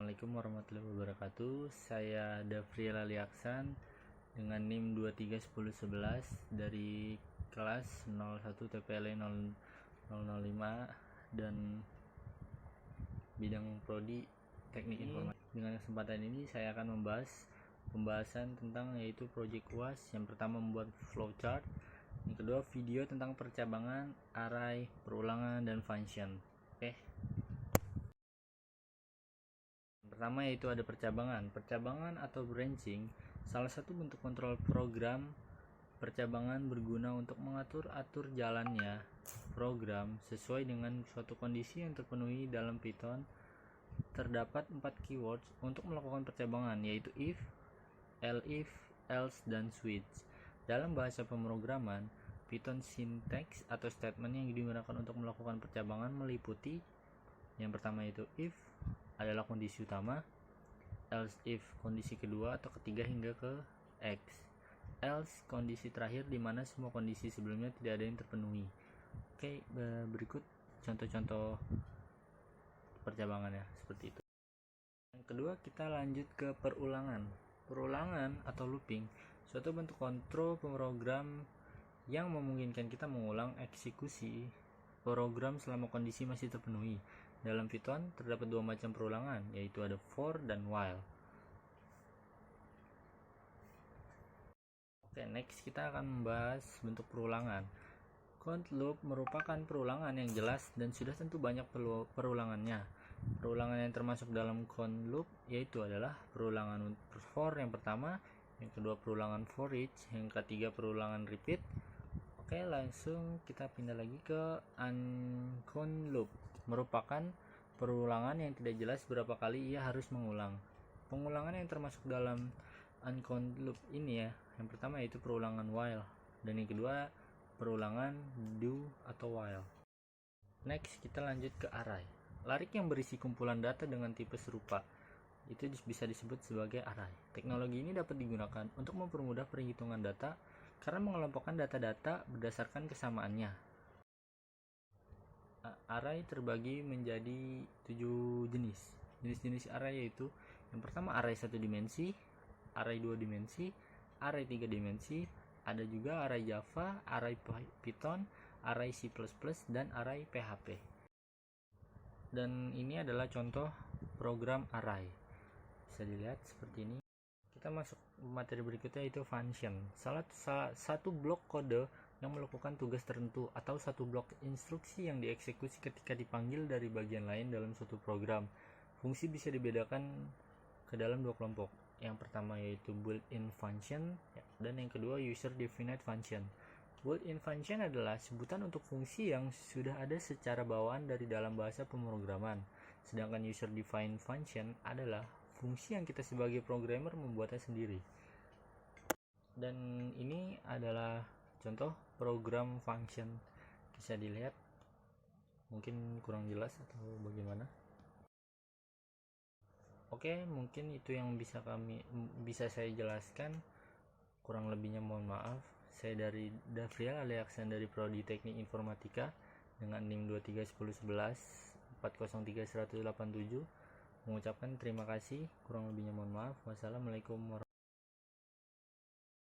Assalamualaikum warahmatullahi wabarakatuh. Saya Dafriel Aliaksan dengan NIM 231011 dari kelas 01 TPLE 0005 dan bidang prodi Teknik Informatika. Dengan kesempatan ini saya akan membahas pembahasan tentang yaitu project UAS. Yang pertama membuat flowchart, yang kedua video tentang percabangan, array, perulangan, dan function. Oke. Pertama yaitu ada percabangan atau branching, salah satu bentuk kontrol program. Percabangan berguna untuk mengatur jalannya program sesuai dengan suatu kondisi yang terpenuhi. Dalam Python terdapat 4 keywords untuk melakukan percabangan, yaitu if, elif, else, dan switch. Dalam bahasa pemrograman Python, sinteks atau statement yang digunakan untuk melakukan percabangan meliputi yang pertama yaitu if adalah kondisi utama, else if kondisi kedua atau ketiga hingga ke x, else kondisi terakhir di mana semua kondisi sebelumnya tidak ada yang terpenuhi. Oke, berikut contoh-contoh percabangannya seperti itu. Yang kedua kita lanjut ke perulangan. Perulangan atau looping, suatu bentuk kontrol program yang memungkinkan kita mengulang eksekusi program selama kondisi masih terpenuhi. Dalam Python terdapat dua macam perulangan, yaitu ada for dan while. Oke, next kita akan membahas bentuk perulangan. Count loop merupakan perulangan yang jelas dan sudah tentu banyak perulangannya. Perulangan yang termasuk dalam count loop yaitu adalah perulangan for yang pertama, yang kedua perulangan for each, yang ketiga perulangan repeat. Oke, langsung kita pindah lagi ke uncount loop. Merupakan perulangan yang tidak jelas berapa kali ia harus mengulang. Pengulangan yang termasuk dalam uncount loop ini yang pertama yaitu perulangan while, dan yang kedua perulangan do atau while. Next kita lanjut ke array. Larik yang berisi kumpulan data dengan tipe serupa itu bisa disebut sebagai array. Teknologi ini dapat digunakan untuk mempermudah perhitungan data karena mengelompokkan data-data berdasarkan kesamaannya. Array terbagi menjadi 7 jenis. Jenis-jenis array yaitu yang pertama array 1 dimensi, array 2 dimensi, array 3 dimensi, ada juga array Java, array Python, array C++, dan array PHP. Dan ini adalah contoh program array. Bisa dilihat seperti ini. Kita masuk materi berikutnya yaitu function. Salah satu blok kode yang melakukan tugas tertentu atau satu blok instruksi yang dieksekusi ketika dipanggil dari bagian lain dalam suatu program. Fungsi bisa dibedakan ke dalam dua kelompok. Yang pertama yaitu built-in function dan yang kedua user-defined function. Built-in function adalah sebutan untuk fungsi yang sudah ada secara bawaan dari dalam bahasa pemrograman. Sedangkan user-defined function adalah fungsi yang kita sebagai programmer membuatnya sendiri. Dan ini adalah contoh program function. Bisa dilihat, mungkin kurang jelas atau bagaimana. Oke, mungkin itu yang bisa saya jelaskan. Kurang lebihnya mohon maaf. Saya dari Dafriel Aliaksan dari Prodi Teknik Informatika dengan NIM 231011 403 187 mengucapkan terima kasih. Kurang lebihnya mohon maaf. Wassalamualaikum warahmatullahi wabarakatuh.